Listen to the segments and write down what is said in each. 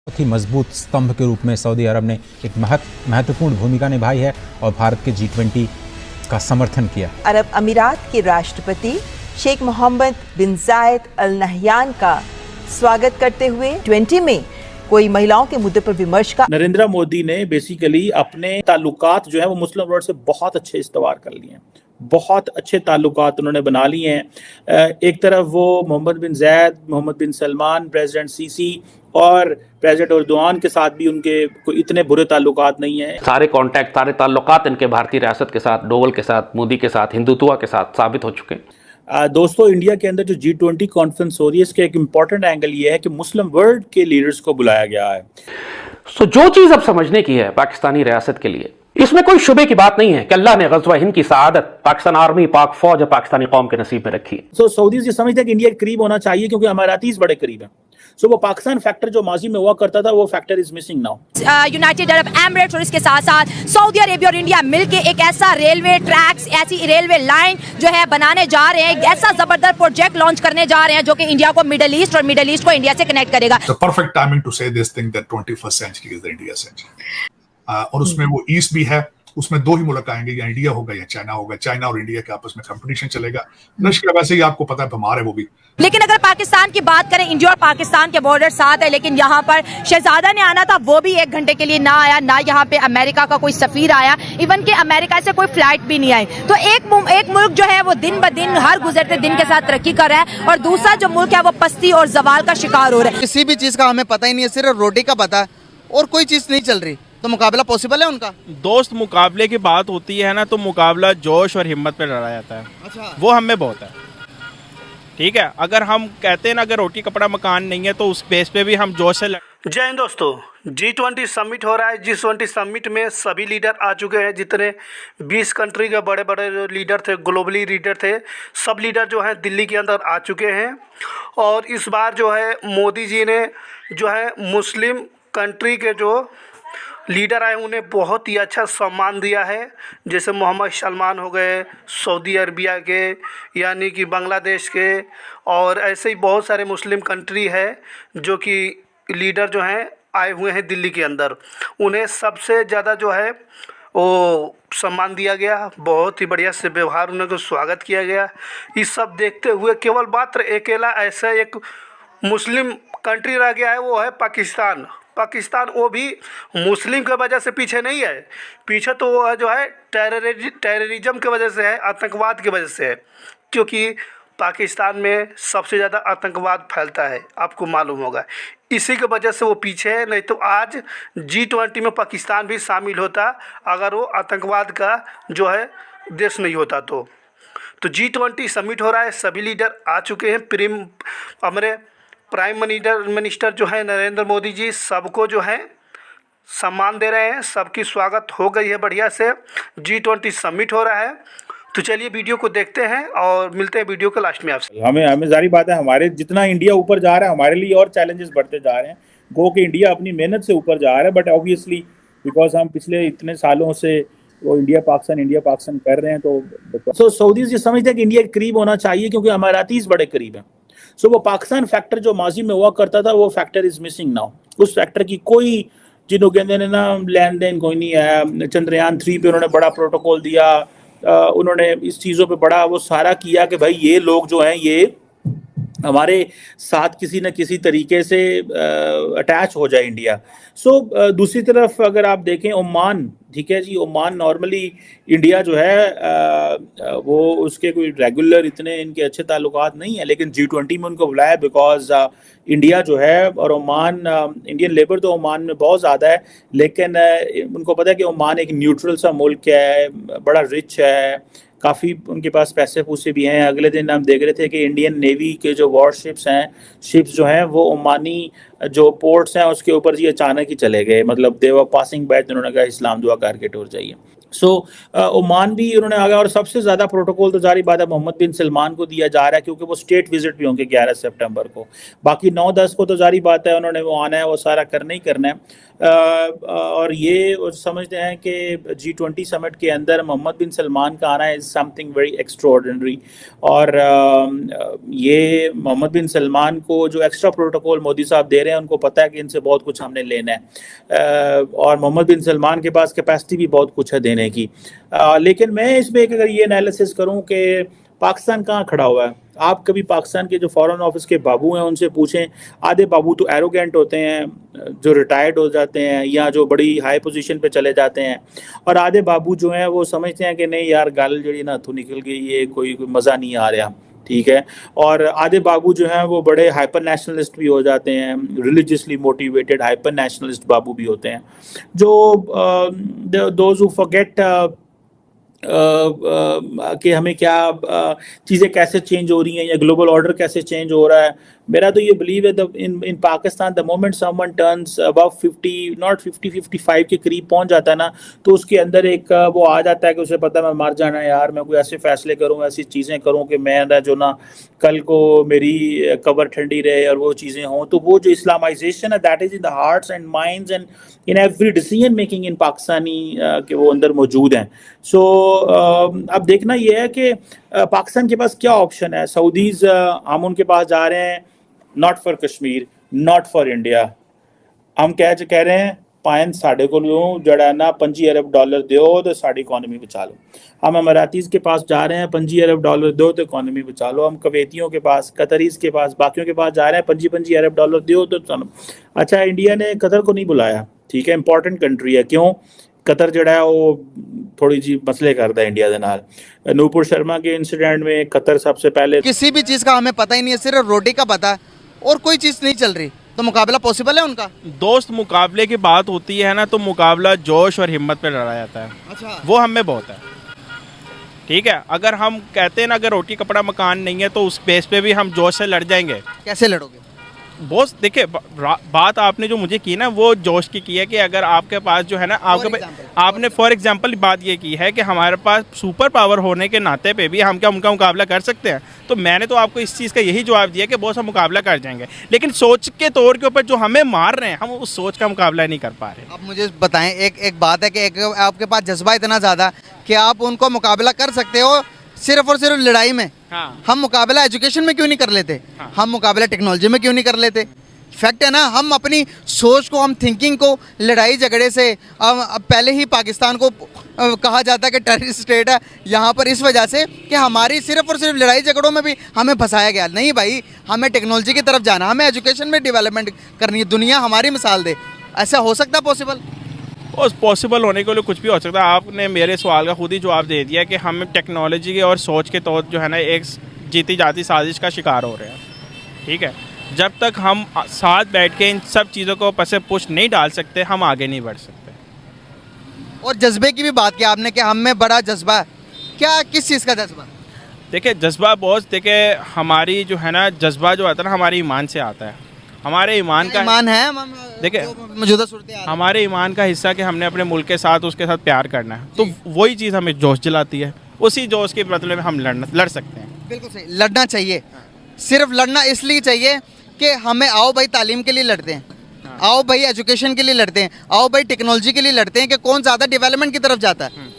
बहुत ही मजबूत स्तंभ के रूप में सऊदी अरब ने एक महत्वपूर्ण भूमिका निभाई है और भारत के G20 का समर्थन किया। अरब अमीरात के राष्ट्रपति शेख मोहम्मद बिन जायद अल नहयान का स्वागत करते हुए G20 में कोई महिलाओं के मुद्दे पर विमर्श का। नरेंद्र मोदी ने बेसिकली अपने ताल्लुकात जो है वो मुस्लिम वर्ल्ड से बहुत अच्छे इस्तवार कर लिए हैं, बहुत अच्छे ताल्लुकात उन्होंने बना लिए हैं। एक तरफ वो मोहम्मद बिन जायद, मोहम्मद बिन सलमान, प्रेसिडेंट सीसी और प्रेसिडेंट एर्दोआन के साथ भी उनके कोई इतने बुरे ताल्लुकात नहीं हैं। सारे कॉन्टैक्ट, सारे ताल्लुकात इनके भारतीय रियासत के साथ, डोवल के साथ, मोदी के साथ, हिंदुत्व के साथ साबित हो चुके हैं। दोस्तों, इंडिया के अंदर जो G20 कॉन्फ्रेंस हो रही है, इसका एक इम्पॉर्टेंट एंगल ये है कि मुस्लिम वर्ल्ड के लीडर्स को बुलाया गया है। जो चीज अब समझने की है पाकिस्तानी रियासत के लिए, इसमें कोई शुबे की बात नहीं है कि अल्लाह ने गज़वा हिंद की सआदत पाकिस्तान आर्मी, पाक फौज और पाकिस्तानी कौम के नसीब में रखी है। सऊदीज ये समझते हैं कि इंडिया के करीब होना चाहिए क्योंकि अमारातीज बड़े करीब हैं। वो पाकिस्तान फैक्टर जो माजी में हुआ करता था, वो factor is missing now. United Arab Emirates और इसके साथ साथ सऊदी अरेबिया और इंडिया मिलके एक ऐसा रेलवे ट्रैक्स, ऐसी रेलवे लाइन जो है बनाने जा रहे हैं, ऐसा जबरदस्त प्रोजेक्ट लॉन्च करने जा रहे हैं जो कि इंडिया को मिडिल ईस्ट और मिडिल ईस्ट को इंडिया से कनेक्ट करेगा। Perfect timing to say this thing that 21st century is the India century. और उसमें वो ईस्ट भी है, उसमें दो ही मुल्क आएंगे, या इंडिया होगा या चाइना होगा। चाइना और इंडिया के आपस में कंपटीशन चलेगा। रशिया वैसे ही आपको पता है बीमार है वो भी। लेकिन अगर पाकिस्तान की बात करें, इंडिया और पाकिस्तान के बॉर्डर साथ है, लेकिन यहाँ पर शहजादा ने आना था, वो भी 1 घंटे के लिए ना आया, ना यहाँ पे अमेरिका का कोई सफीर आया, इवन के अमेरिका से कोई फ्लाइट भी नहीं आई। तो एक मुल्क जो है वो दिन ब दिन, हर गुजरते दिन के साथ तरक्की कर रहा है, और दूसरा जो मुल्क है वो पस्ती और जवाल का शिकार हो रहा है। किसी भी चीज का हमें पता ही नहीं है, सिर्फ रोटी का पता है और कोई चीज नहीं चल रही। तो मुकाबला पॉसिबल है उनका? दोस्त, मुकाबले की बात होती है ना, तो मुकाबला जोश और हिम्मत पे लड़ा जाता है। अच्छा। वो हमें बहुत है, ठीक है। अगर हम कहते हैं ना अगर रोटी कपड़ा मकान नहीं है, तो उस बेस पे भी हम जोश से जय हिंद दोस्तों, G20 समिट हो रहा है। G20 समिट में सभी लीडर आ चुके हैं। जितने 20 कंट्री के बड़े बड़े जो लीडर थे, ग्लोबली लीडर थे, सब लीडर जो हैं दिल्ली के अंदर आ चुके हैं। और इस बार जो है मोदी जी ने जो है मुस्लिम कंट्री के जो लीडर आए उन्हें बहुत ही अच्छा सम्मान दिया है। जैसे मोहम्मद सलमान हो गए सऊदी अरबिया के, यानी कि बांग्लादेश के, और ऐसे ही बहुत सारे मुस्लिम कंट्री है जो कि लीडर जो हैं आए हुए हैं दिल्ली के अंदर। उन्हें सबसे ज़्यादा जो है वो सम्मान दिया गया, बहुत ही बढ़िया से व्यवहार उन्हें स्वागत किया गया। ये सब देखते हुए केवल मात्र अकेला ऐसा एक मुस्लिम कंट्री रह गया है, वो है पाकिस्तान। पाकिस्तान वो भी मुस्लिम के वजह से पीछे नहीं है, पीछे तो वो जो है टेररिज्म की वजह से है, आतंकवाद की वजह से है। क्योंकि पाकिस्तान में सबसे ज़्यादा आतंकवाद फैलता है, आपको मालूम होगा। इसी की वजह से वो पीछे है, नहीं तो आज G20 में पाकिस्तान भी शामिल होता अगर वो आतंकवाद का जो है देश नहीं होता तो। G20 समिट हो रहा है, सभी लीडर आ चुके हैं। हमारे प्राइम मिनिस्टर जो है नरेंद्र मोदी जी सबको जो है सम्मान दे रहे हैं, सबकी स्वागत हो गई है बढ़िया से। G20 समिट हो रहा है। तो चलिए वीडियो को देखते हैं और मिलते हैं वीडियो के लास्ट में आपसे। हमें जारी बात है, हमारे जितना इंडिया ऊपर जा रहा है हमारे लिए और चैलेंजेस बढ़ते जा रहे हैं। गो कि इंडिया अपनी मेहनत से ऊपर जा रहा है, बट ऑब्वियसली बिकॉज हम पिछले इतने सालों से वो इंडिया पाकिस्तान कर रहे हैं, तो सऊदीज ये समझते हैं कि इंडिया के करीब होना चाहिए क्योंकि अमारातीज बड़े करीब हैं। वो पाकिस्तान फैक्टर जो माजी में हुआ करता था, वो फैक्टर इज मिसिंग नाउ। उस फैक्टर की कोई जिन्हों कहते हैं ना लेन देन कोई नहीं है। चंद्रयान 3 पे उन्होंने बड़ा प्रोटोकॉल दिया, उन्होंने इस चीज़ों पे बड़ा वो सारा किया कि भाई ये लोग जो हैं ये हमारे साथ किसी न किसी तरीके से अटैच हो जाए इंडिया। दूसरी तरफ अगर आप देखें ओमान, ठीक है जी, ओमान नॉर्मली इंडिया जो है वो उसके कोई रेगुलर इतने इनके अच्छे ताल्लुकात नहीं है, लेकिन G20 में उनको बुलाया बिकॉज इंडिया जो है और ओमान, इंडियन लेबर तो ओमान में बहुत ज़्यादा है, लेकिन उनको पता है कि ओमान एक न्यूट्रल सा मुल्क है, बड़ा रिच है, काफ़ी उनके पास पैसे पूसे भी हैं। अगले दिन हम देख रहे थे कि इंडियन नेवी के जो वॉरशिप्स हैं, शिप्स जो हैं वो ओमानी जो पोर्ट्स हैं उसके ऊपर जी अचानक ही चले गए, मतलब दे वर पासिंग बाय, उन्होंने कहा इस्लाम दुआ करके टूर जाइए। ओमान भी उन्होंने आ गया। और सबसे ज़्यादा प्रोटोकॉल तो जारी बात है मोहम्मद बिन सलमान को दिया जा रहा है क्योंकि वो स्टेट विजिट भी होंगे 11 सितंबर को। बाकी 9-10 को तो जारी बात है उन्होंने वो आना है, वो सारा करना ही करना है। और ये समझते हैं कि G20 समिट के अंदर मोहम्मद बिन सलमान का आना इज समथिंग वेरी एक्स्ट्राऑर्डिनरी। और ये मोहम्मद बिन सलमान को जो एक्स्ट्रा प्रोटोकॉल मोदी साहब दे रहे रहे हैं, उनको पता है कि इनसे बहुत कुछ हमने लेना है, और मोहम्मद बिन सलमान के पास कैपेसिटी भी बहुत कुछ है देने की। लेकिन मैं इसमें एक अगर ये एनालिसिस करूं कि पाकिस्तान कहाँ खड़ा हुआ है, आप कभी पाकिस्तान के जो फॉरेन ऑफिस के बाबू हैं उनसे पूछें, आधे बाबू तो एरोगेंट होते हैं जो रिटायर्ड हो जाते हैं या जो बड़ी हाई पोजीशन पे चले जाते हैं, और आधे बाबू जो हैं वो समझते हैं कि नहीं यार गल जड़ी ना हथों निकल गई, ये कोई मज़ा नहीं आ रहा, ठीक है। और आधे बाबू जो हैं वो बड़े हाइपर नेशनलिस्ट भी हो जाते हैं, रिलीजियसली मोटिवेटेड हाइपर नेशनलिस्ट बाबू भी होते हैं, जो दोज हु फॉरगेट कि हमें क्या चीज़ें कैसे चेंज हो रही हैं या ग्लोबल ऑर्डर कैसे चेंज हो रहा है। मेरा तो ये बिलीव है in Pakistan the moment someone turns above 50 not 50-55 के करीब पहुंच जाता है ना, तो उसके अंदर एक वो आ जाता है कि उसे पता है मैं मर जाना है यार, मैं कोई ऐसे फैसले करूं, ऐसी चीज़ें करूं कि मैं ना जो ना कल को मेरी कब्र ठंडी रहे और वो चीज़ें हों। तो वो जो इस्लामाइजेशन है that is in the hearts and minds and in every decision making in Pakistani के वो अंदर मौजूद हैं। सो अब देखना ये है कि पाकिस्तान के पास क्या ऑप्शन है। सऊदीज हम उनके पास जा रहे हैं, not for Kashmir, not for India. हम कह रहे हैं पाइन साढ़े को जड़ा ना 25 अरब डॉलर दो तो साड़ी इकॉनमी बचा लो। हम अमरातीज़ के पास जा रहे हैं 25 अरब डॉलर दो तो इकॉनमी बचा लो। हम कवैतियों के पास, कतरीज़ के पास, बाकियों के पास जा रहे हैं 25 अरब डॉलर दो तो अच्छा। इंडिया ने कतर को नहीं बुलाया, ठीक है, इंपॉर्टेंट कंट्री है, क्यों? कतर जड़ा है वो थोड़ी जी मसले करता है इंडिया के नाल। नूपुर शर्मा के इंसिडेंट में कतर सबसे पहले किसी भी चीज़ का हमें पता ही नहीं है, सिर्फ रोटी का पता है और कोई चीज़ नहीं चल रही, तो मुकाबला पॉसिबल है उनका? दोस्त मुकाबले की बात होती है ना तो मुकाबला जोश और हिम्मत पे लड़ा जाता है। अच्छा, वो हमें बहुत है, ठीक है। अगर हम कहते हैं ना अगर रोटी कपड़ा मकान नहीं है तो उस बेस पे भी हम जोश से लड़ जाएंगे। कैसे लड़ोगे? बॉस देखिए बात आपने जो मुझे की ना वो जोश की है कि अगर आपके पास जो है ना आपने फॉर एग्जांपल बात ये की है कि हमारे पास सुपर पावर होने के नाते पे भी हम क्या उनका मुकाबला कर सकते हैं। तो मैंने तो आपको इस चीज़ का यही जवाब दिया कि बॉस हम मुकाबला कर जाएंगे, लेकिन सोच के तौर के ऊपर जो हमें मार रहे हैं हम उस सोच का मुकाबला नहीं कर पा रहे। आप मुझे बताएं, एक बात है कि आपके पास जज्बा इतना ज़्यादा कि आप उनको मुकाबला कर सकते हो सिर्फ और सिर्फ लड़ाई में। हाँ। हम मुकाबला एजुकेशन में क्यों नहीं कर लेते? हाँ। हम मुकाबला टेक्नोलॉजी में क्यों नहीं कर लेते? फैक्ट है ना, हम अपनी सोच को, हम थिंकिंग को लड़ाई झगड़े से पहले ही पाकिस्तान को कहा जाता है कि टेररिस्ट स्टेट है यहाँ पर इस वजह से कि हमारी सिर्फ और सिर्फ लड़ाई झगड़ों में भी हमें फंसाया गया। नहीं भाई, हमें टेक्नोलॉजी की तरफ जाना, हमें एजुकेशन में डेवलपमेंट करनी है, दुनिया हमारी मिसाल दे। ऐसा हो सकता है पॉसिबल? उस पॉसिबल होने के लिए कुछ भी हो सकता है। आपने मेरे सवाल का खुद ही जवाब दे दिया कि हम टेक्नोलॉजी के और सोच के तौर जो है ना एक जीती जाती साजिश का शिकार हो रहे हैं, ठीक है। जब तक हम साथ बैठ के इन सब चीज़ों को पसे पुश नहीं डाल सकते हम आगे नहीं बढ़ सकते। और जज्बे की भी बात की आपने कि हम में बड़ा जज्बा, क्या किस चीज़ का जज्बा? देखिए जज्बा बहुत, देखिए हमारी जो है ना जज्बा जो आता है ना हमारे ईमान से आता है। हमारे ईमान का ईमान है, देखिए मौजूदा सूरत हमारे ईमान का हिस्सा कि हमने अपने मुल्क के साथ उसके साथ प्यार करना है, तो वही चीज़ हमें जोश दिलाती है। उसी जोश के बदले में हम लड़ सकते हैं। बिल्कुल सही, लड़ना चाहिए। सिर्फ लड़ना इसलिए चाहिए कि हमें आओ भाई तालीम के लिए लड़ते हैं, आओ भाई एजुकेशन के लिए लड़ते हैं, आओ भाई टेक्नोलॉजी के लिए लड़ते हैं कि कौन ज़्यादा डेवलपमेंट की तरफ जाता है।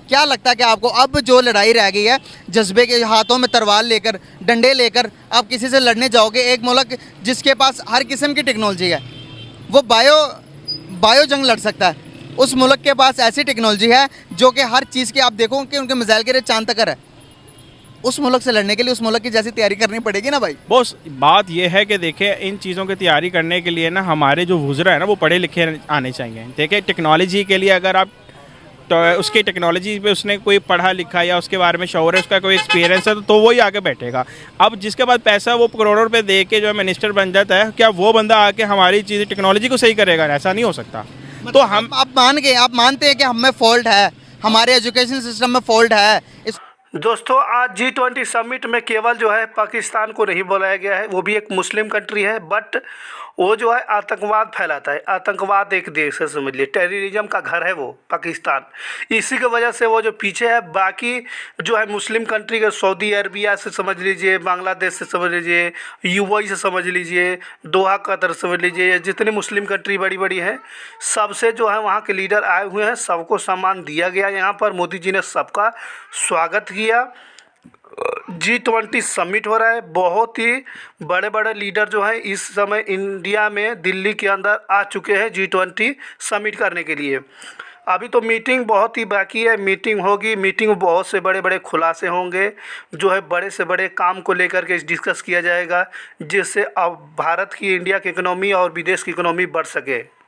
क्या लगता है कि आपको अब जो लड़ाई रह गई है जज्बे के, हाथों में तलवार लेकर, डंडे लेकर आप किसी से लड़ने जाओगे, एक मुल्क जिसके पास हर किस्म की टेक्नोलॉजी है, वो बायो जंग लड़ सकता है, उस मुल्क के पास ऐसी टेक्नोलॉजी है जो कि हर चीज़ की आप देखो कि उनके मिसाइल के रेट चांद तक है, उस मुल्क से लड़ने के लिए उस मुल्क की जैसी तैयारी करनी पड़ेगी ना भाई। बॉस बात यह है कि देखिए इन चीज़ों की तैयारी करने के लिए ना हमारे जो वुज़रा है ना वो पढ़े लिखे आने चाहिए। देखिए टेक्नोलॉजी के लिए अगर आप तो उसकी टेक्नोलॉजी पे उसने कोई पढ़ा लिखा या उसके बारे में शौर है, उसका कोई एक्सपीरियंस है तो वही आगे बैठेगा। अब जिसके पास पैसा वो करोड़ों रुपए दे के जो है मिनिस्टर बन जाता है, क्या वो बंदा आके हमारी चीज़ टेक्नोलॉजी को सही करेगा? ऐसा नहीं हो सकता। मतलब तो हम आप मानते हैं कि हम में फॉल्ट है, हमारे एजुकेशन सिस्टम में फॉल्ट है। दोस्तों आज G20 समिट में केवल जो है पाकिस्तान को नहीं बुलाया गया है, वो भी एक मुस्लिम कंट्री है, बट वो जो है आतंकवाद फैलाता है। आतंकवाद एक देश है, समझ लीजिए टेररिज्म का घर है वो पाकिस्तान। इसी की वजह से वो जो पीछे है। बाकी जो है मुस्लिम कंट्री के सऊदी अरबिया से समझ लीजिए, बांग्लादेश से समझ लीजिए, यूएई से समझ लीजिए, दोहा कतर समझ लीजिए, जितनी मुस्लिम कंट्री बड़ी बड़ी हैं सबसे जो है वहाँ के लीडर आए हुए हैं, सबको सम्मान दिया गया। यहाँ पर मोदी जी ने सबका स्वागत किया। G20 समिट हो रहा है। बहुत ही बड़े बड़े लीडर जो हैं इस समय इंडिया में दिल्ली के अंदर आ चुके हैं G20 समिट करने के लिए। अभी तो मीटिंग बहुत ही बाकी है, मीटिंग होगी, मीटिंग में बहुत से बड़े बड़े खुलासे होंगे, जो है बड़े से बड़े काम को लेकर के डिस्कस किया जाएगा, जिससे अब भारत की, इंडिया की इकोनॉमी और विदेश की इकोनॉमी बढ़ सके।